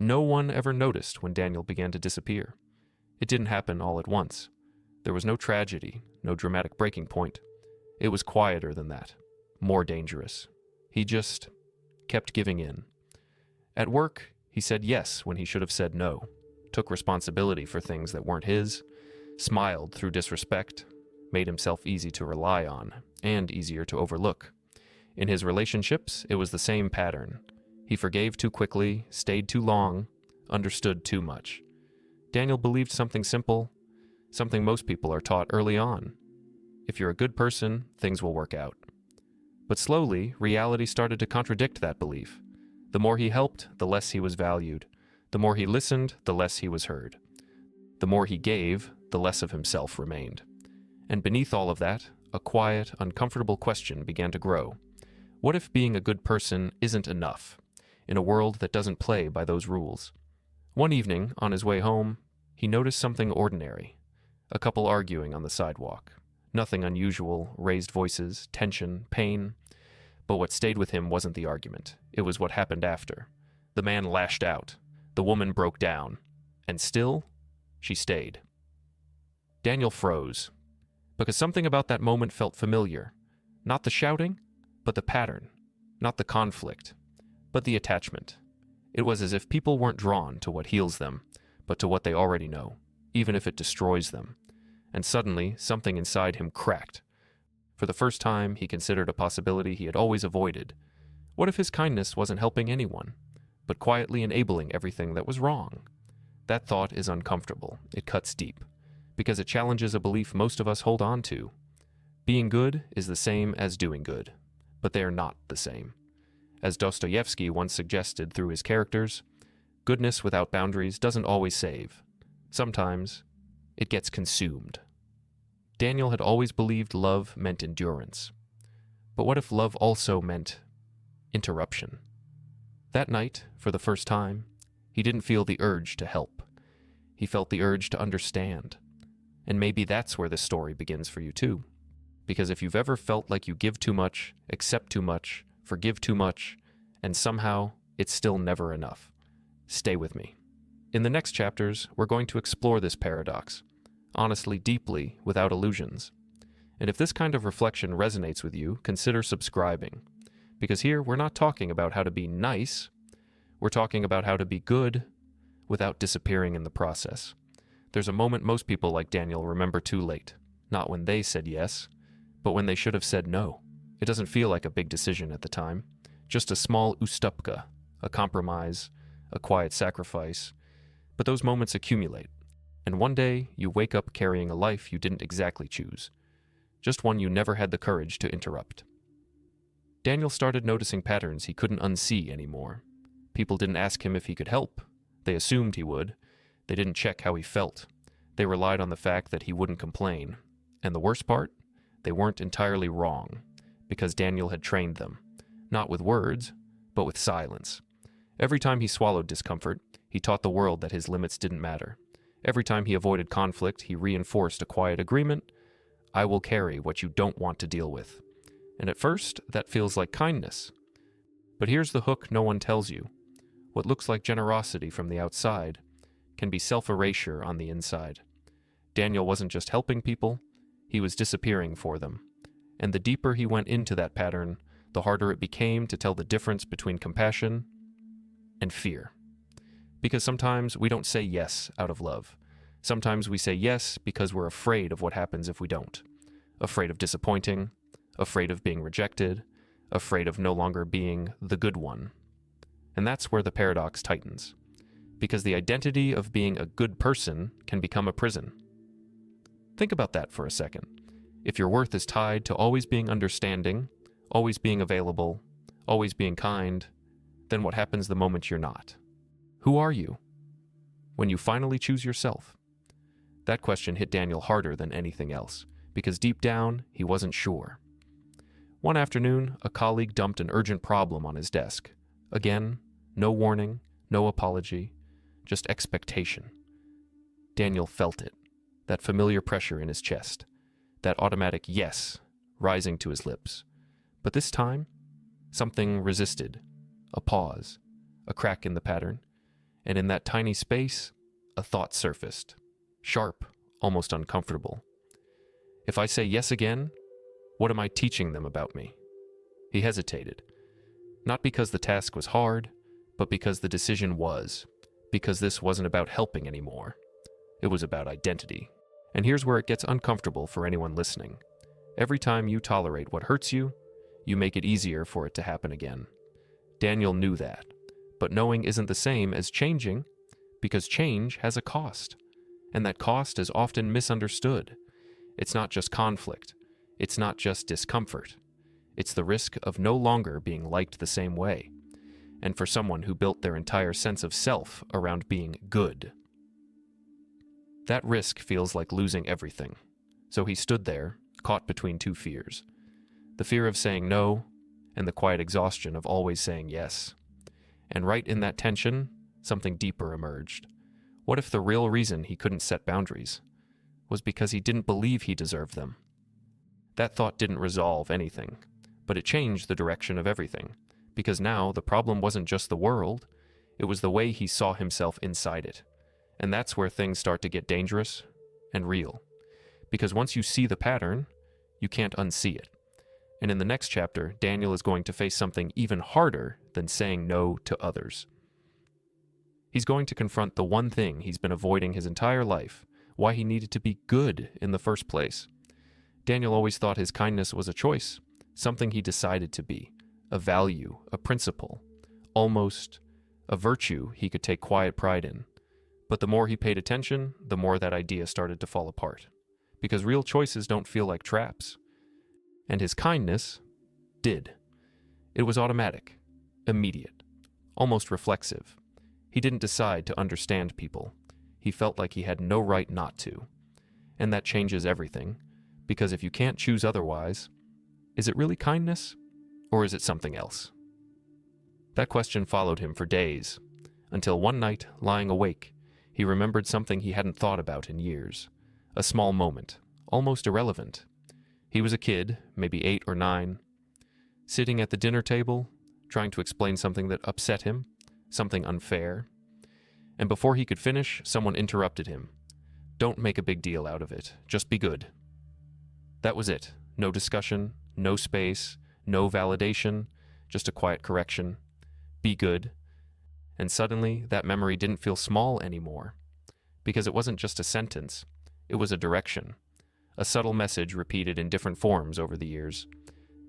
No one ever noticed when Daniel began to disappear. It didn't happen all at once. There was no tragedy, no dramatic breaking point. It was quieter than that, more dangerous. He just kept giving in. At work, he said yes when he should have said no, took responsibility for things that weren't his, smiled through disrespect, made himself easy to rely on, and easier to overlook. In his relationships, it was the same pattern. He forgave too quickly, stayed too long, understood too much. Daniel believed something simple, something most people are taught early on. If you're a good person, things will work out. But slowly, reality started to contradict that belief. The more he helped, the less he was valued. The more he listened, the less he was heard. The more he gave, the less of himself remained. And beneath all of that, a quiet, uncomfortable question began to grow. What if being a good person isn't enough, in a world that doesn't play by those rules? One evening, on his way home, he noticed something ordinary. A couple arguing on the sidewalk. Nothing unusual, raised voices, tension, pain. But what stayed with him wasn't the argument. It was what happened after. The man lashed out. The woman broke down. And still, she stayed. Daniel froze, because something about that moment felt familiar. Not the shouting, but the pattern. Not the conflict, but the attachment. It was as if people weren't drawn to what heals them, but to what they already know, even if it destroys them. And suddenly, something inside him cracked. For the first time, he considered a possibility he had always avoided. What if his kindness wasn't helping anyone, but quietly enabling everything that was wrong? That thought is uncomfortable. It cuts deep, because it challenges a belief most of us hold on to. Being good is the same as doing good, but they are not the same. As Dostoevsky once suggested through his characters, goodness without boundaries doesn't always save. Sometimes, it gets consumed. Daniel had always believed love meant endurance. But what if love also meant interruption? That night, for the first time, he didn't feel the urge to help. He felt the urge to understand. And maybe that's where this story begins for you too. Because if you've ever felt like you give too much, accept too much, forgive too much, and somehow it's still never enough, stay with me. In the next chapters, we're going to explore this paradox, honestly, deeply, without illusions. And if this kind of reflection resonates with you, consider subscribing. Because here, we're not talking about how to be nice, we're talking about how to be good without disappearing in the process. There's a moment most people like Daniel remember too late. Not when they said yes, but when they should have said no. It doesn't feel like a big decision at the time. Just a small ustupka, a compromise, a quiet sacrifice. But those moments accumulate. And one day, you wake up carrying a life you didn't exactly choose. Just one you never had the courage to interrupt. Daniel started noticing patterns he couldn't unsee anymore. People didn't ask him if he could help. They assumed he would. They didn't check how he felt. They relied on the fact that he wouldn't complain. And the worst part? They weren't entirely wrong, because Daniel had trained them, not with words, but with silence. Every time he swallowed discomfort, he taught the world that his limits didn't matter. Every time he avoided conflict, he reinforced a quiet agreement: I will carry what you don't want to deal with. And at first, that feels like kindness. But here's the hook no one tells you. What looks like generosity from the outside can be self-erasure on the inside. Daniel wasn't just helping people, he was disappearing for them. And the deeper he went into that pattern, the harder it became to tell the difference between compassion and fear. Because sometimes we don't say yes out of love. Sometimes we say yes because we're afraid of what happens if we don't. Afraid of disappointing, afraid of being rejected, afraid of no longer being the good one. And that's where the paradox tightens. Because the identity of being a good person can become a prison. Think about that for a second. If your worth is tied to always being understanding, always being available, always being kind, then what happens the moment you're not? Who are you? When you finally choose yourself? That question hit Daniel harder than anything else, because deep down, he wasn't sure. One afternoon, a colleague dumped an urgent problem on his desk. Again, no warning, no apology, just expectation. Daniel felt it, that familiar pressure in his chest, that automatic yes rising to his lips. But this time, something resisted, a pause, a crack in the pattern, And in that tiny space, a thought surfaced, sharp, almost uncomfortable. If I say yes again, what am I teaching them about me? He hesitated, not because the task was hard, but because the decision was, because this wasn't about helping anymore. It was about identity. And here's where it gets uncomfortable for anyone listening. Every time you tolerate what hurts you, you make it easier for it to happen again. Daniel knew that, but knowing isn't the same as changing, because change has a cost, and that cost is often misunderstood. It's not just conflict. It's not just discomfort. It's the risk of no longer being liked the same way, and for someone who built their entire sense of self around being good. That risk feels like losing everything, so he stood there, caught between two fears. The fear of saying no, and the quiet exhaustion of always saying yes. And right in that tension, something deeper emerged. What if the real reason he couldn't set boundaries was because he didn't believe he deserved them? That thought didn't resolve anything, but it changed the direction of everything, because now the problem wasn't just the world, it was the way he saw himself inside it. And that's where things start to get dangerous and real. Because once you see the pattern, you can't unsee it. And in the next chapter, Daniel is going to face something even harder than saying no to others. He's going to confront the one thing he's been avoiding his entire life, why he needed to be good in the first place. Daniel always thought his kindness was a choice, something he decided to be, a value, a principle, almost a virtue he could take quiet pride in. But the more he paid attention, the more that idea started to fall apart. Because real choices don't feel like traps. And his kindness did. It was automatic, immediate, almost reflexive. He didn't decide to understand people. He felt like he had no right not to. And that changes everything, because if you can't choose otherwise, is it really kindness, or is it something else? That question followed him for days, until one night, lying awake, he remembered something he hadn't thought about in years. A small moment, almost irrelevant. He was a kid, maybe 8 or 9, sitting at the dinner table, trying to explain something that upset him, something unfair. And before he could finish, someone interrupted him. Don't make a big deal out of it. Just be good. That was it. No discussion, no space, no validation, just a quiet correction. Be good. And suddenly, that memory didn't feel small anymore. Because it wasn't just a sentence. It was a direction. A subtle message repeated in different forms over the years.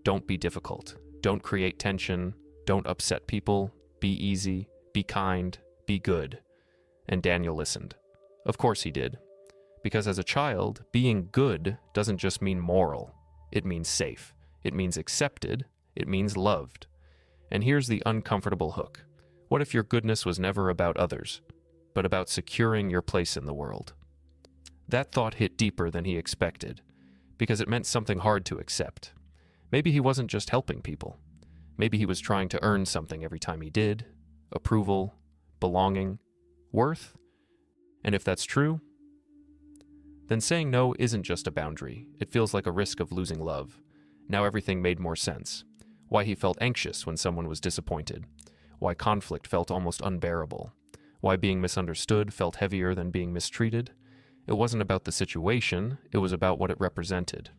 Don't be difficult. Don't create tension. Don't upset people. Be easy. Be kind. Be good. And Daniel listened. Of course he did. Because as a child, being good doesn't just mean moral. It means safe. It means accepted. It means loved. And here's the uncomfortable hook. What if your goodness was never about others, but about securing your place in the world? That thought hit deeper than he expected, because it meant something hard to accept. Maybe he wasn't just helping people. Maybe he was trying to earn something every time he did. Approval, belonging, worth. And if that's true, then saying no isn't just a boundary. It feels like a risk of losing love. Now everything made more sense. Why he felt anxious when someone was disappointed. Why conflict felt almost unbearable. Why being misunderstood felt heavier than being mistreated. It wasn't about the situation, it was about what it represented.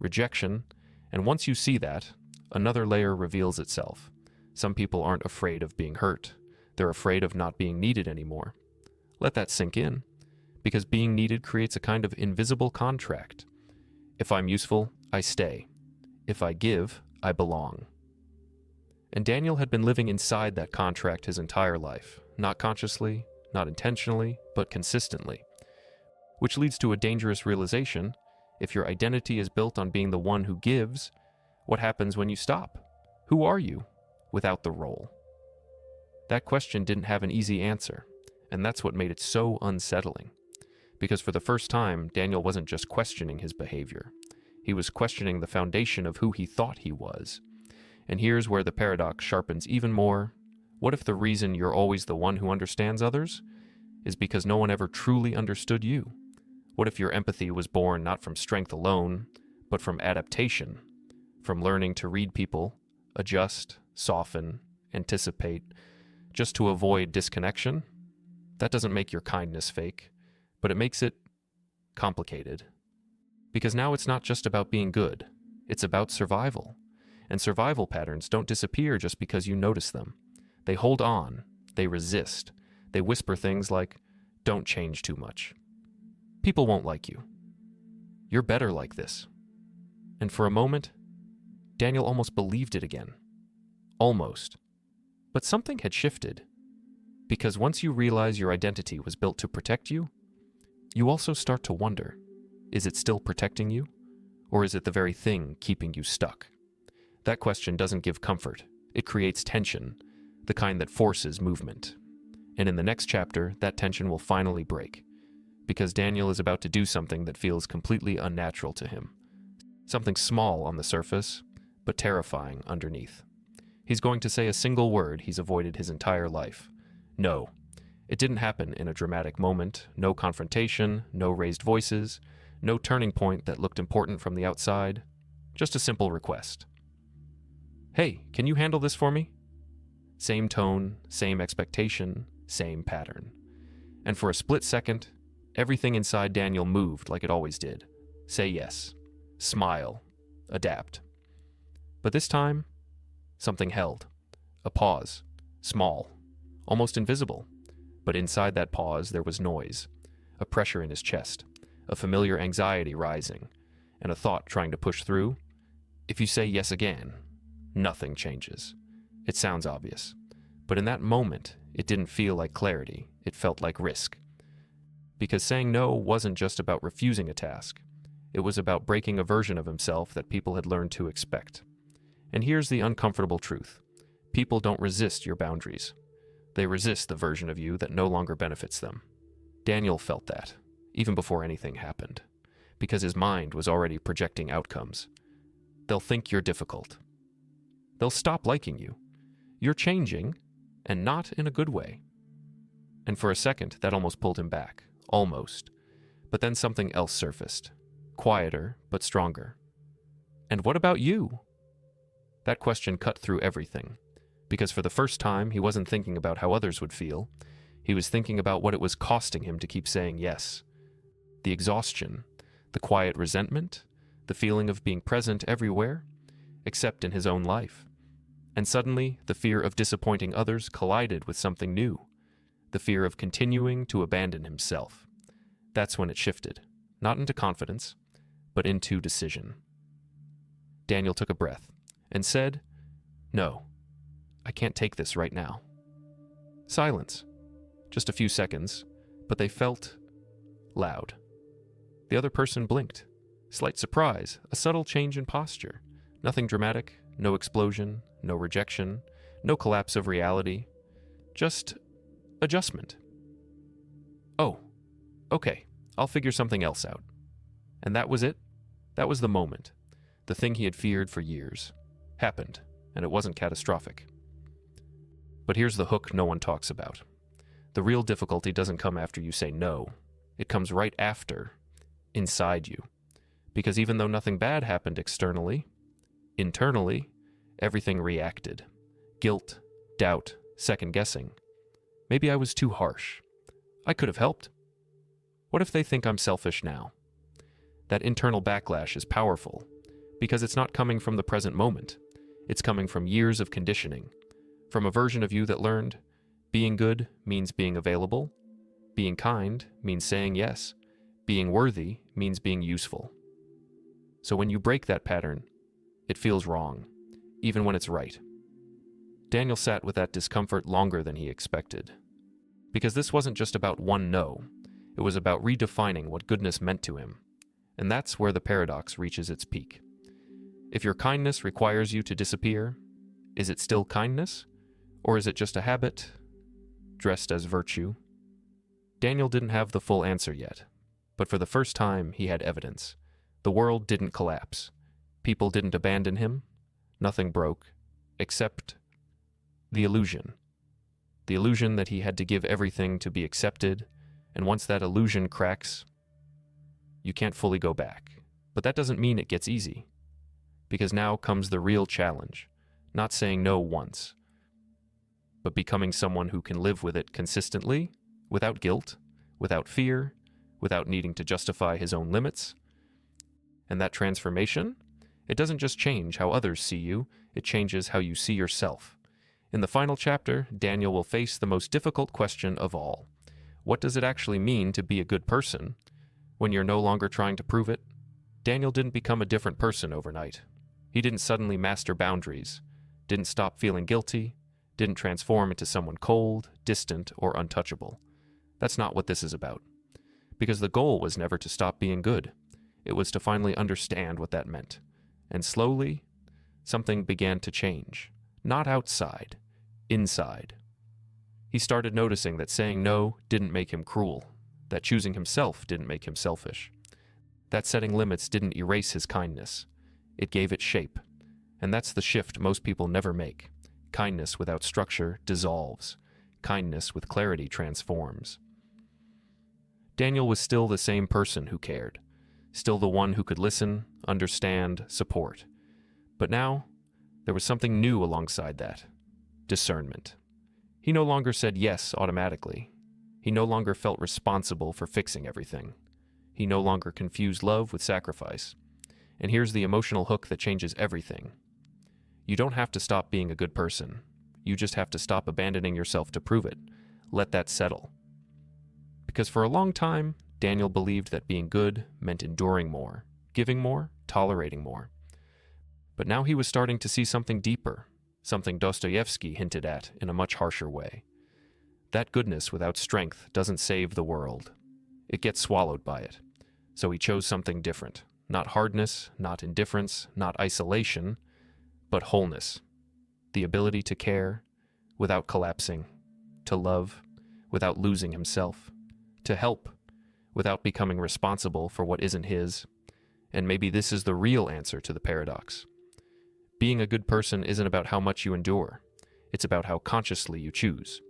Rejection. And once you see that, another layer reveals itself. Some people aren't afraid of being hurt. They're afraid of not being needed anymore. Let that sink in. Because being needed creates a kind of invisible contract. If I'm useful, I stay. If I give, I belong. And Daniel had been living inside that contract his entire life, not consciously, not intentionally, but consistently. Which leads to a dangerous realization. If your identity is built on being the one who gives, what happens when you stop? Who are you without the role? That question didn't have an easy answer, and that's what made it so unsettling. Because for the first time, Daniel wasn't just questioning his behavior. He was questioning the foundation of who he thought he was. And here's where the paradox sharpens even more. What if the reason you're always the one who understands others is because no one ever truly understood you? What if your empathy was born not from strength alone, but from adaptation, from learning to read people, adjust, soften, anticipate, just to avoid disconnection? That doesn't make your kindness fake, but it makes it complicated. Because now it's not just about being good, it's about survival. And survival patterns don't disappear just because you notice them. They hold on, they resist, they whisper things like, "Don't change too much. People won't like you. You're better like this." And for a moment, Daniel almost believed it again. Almost. But something had shifted. Because once you realize your identity was built to protect you, you also start to wonder, is it still protecting you? Or is it the very thing keeping you stuck? That question doesn't give comfort. It creates tension, the kind that forces movement. And in the next chapter, that tension will finally break. Because Daniel is about to do something that feels completely unnatural to him. Something small on the surface, but terrifying underneath. He's going to say a single word he's avoided his entire life. No. It didn't happen in a dramatic moment, no confrontation, no raised voices, no turning point that looked important from the outside, just a simple request. "Hey, can you handle this for me?" Same tone, same expectation, same pattern. And for a split second, everything inside Daniel moved like it always did. Say yes. Smile. Adapt. But this time, something held. A pause. Small. Almost invisible. But inside that pause, there was noise. A pressure in his chest. A familiar anxiety rising. And a thought trying to push through. If you say yes again, nothing changes. It sounds obvious. But in that moment, it didn't feel like clarity. It felt like risk. Because saying no wasn't just about refusing a task. It was about breaking a version of himself that people had learned to expect. And here's the uncomfortable truth. People don't resist your boundaries. They resist the version of you that no longer benefits them. Daniel felt that, even before anything happened, because his mind was already projecting outcomes. They'll think you're difficult. They'll stop liking you. You're changing, and not in a good way. And for a second, that almost pulled him back. Almost. But then something else surfaced. Quieter, but stronger. "And what about you?" That question cut through everything. Because for the first time, he wasn't thinking about how others would feel. He was thinking about what it was costing him to keep saying yes. The exhaustion, the quiet resentment, the feeling of being present everywhere, except in his own life. And suddenly, the fear of disappointing others collided with something new. The fear of continuing to abandon himself. That's when it shifted, not into confidence, but into decision. Daniel took a breath and said, "No, I can't take this right now." Silence. Just a few seconds, but they felt loud. The other person blinked. Slight surprise, a subtle change in posture. Nothing dramatic, no explosion, no rejection, no collapse of reality. Just adjustment. "Oh, okay, I'll figure something else out." And that was it. That was the moment. The thing he had feared for years. Happened, and it wasn't catastrophic. But here's the hook no one talks about. The real difficulty doesn't come after you say no. It comes right after, inside you. Because even though nothing bad happened externally, internally, everything reacted. Guilt, doubt, second-guessing. Maybe I was too harsh. I could have helped. What if they think I'm selfish now? That internal backlash is powerful, because it's not coming from the present moment. It's coming from years of conditioning, from a version of you that learned, being good means being available, being kind means saying yes, being worthy means being useful. So when you break that pattern, it feels wrong, even when it's right. Daniel sat with that discomfort longer than he expected. Because this wasn't just about one no, it was about redefining what goodness meant to him. And that's where the paradox reaches its peak. If your kindness requires you to disappear, is it still kindness? Or is it just a habit, dressed as virtue? Daniel didn't have the full answer yet, but for the first time he had evidence. The world didn't collapse. People didn't abandon him. Nothing broke, except the illusion. The illusion that he had to give everything to be accepted, and once that illusion cracks, you can't fully go back. But that doesn't mean it gets easy. Because now comes the real challenge. Not saying no once, but becoming someone who can live with it consistently without guilt, without fear, without needing to justify his own limits. And that transformation, it doesn't just change how others see you, it changes how you see yourself. In the final chapter, Daniel will face the most difficult question of all. What does it actually mean to be a good person when you're no longer trying to prove it? Daniel didn't become a different person overnight. He didn't suddenly master boundaries, didn't stop feeling guilty, didn't transform into someone cold, distant, or untouchable. That's not what this is about. Because the goal was never to stop being good. It was to finally understand what that meant. And slowly, something began to change. Not outside, inside. He started noticing that saying no didn't make him cruel, that choosing himself didn't make him selfish, that setting limits didn't erase his kindness. It gave it shape. And that's the shift most people never make. Kindness without structure dissolves. Kindness with clarity transforms. Daniel was still the same person who cared, still the one who could listen, understand, support. But now, there was something new alongside that. Discernment. He no longer said yes automatically. He no longer felt responsible for fixing everything. He no longer confused love with sacrifice. And here's the emotional hook that changes everything. You don't have to stop being a good person. You just have to stop abandoning yourself to prove it. Let that settle. Because for a long time, Daniel believed that being good meant enduring more, giving more, tolerating more. But now he was starting to see something deeper, something Dostoevsky hinted at in a much harsher way. That goodness without strength doesn't save the world. It gets swallowed by it. So he chose something different. Not hardness, not indifference, not isolation, but wholeness. The ability to care without collapsing, to love without losing himself, to help without becoming responsible for what isn't his. And maybe this is the real answer to the paradox. Being a good person isn't about how much you endure. It's about how consciously you choose.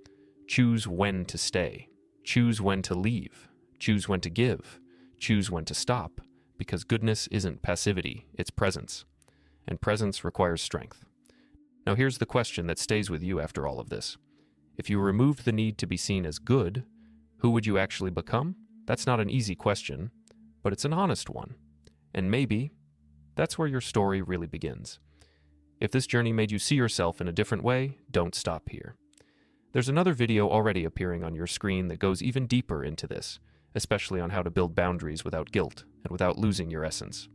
Choose when to stay. Choose when to leave. Choose when to give. Choose when to stop. Because goodness isn't passivity, it's presence. And presence requires strength. Now here's the question that stays with you after all of this. If you removed the need to be seen as good, who would you actually become? That's not an easy question, but it's an honest one. And maybe that's where your story really begins. If this journey made you see yourself in a different way, don't stop here. There's another video already appearing on your screen that goes even deeper into this, especially on how to build boundaries without guilt and without losing your essence.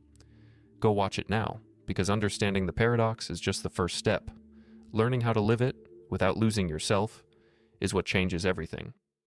Go watch it now, because understanding the paradox is just the first step. Learning how to live it without losing yourself is what changes everything.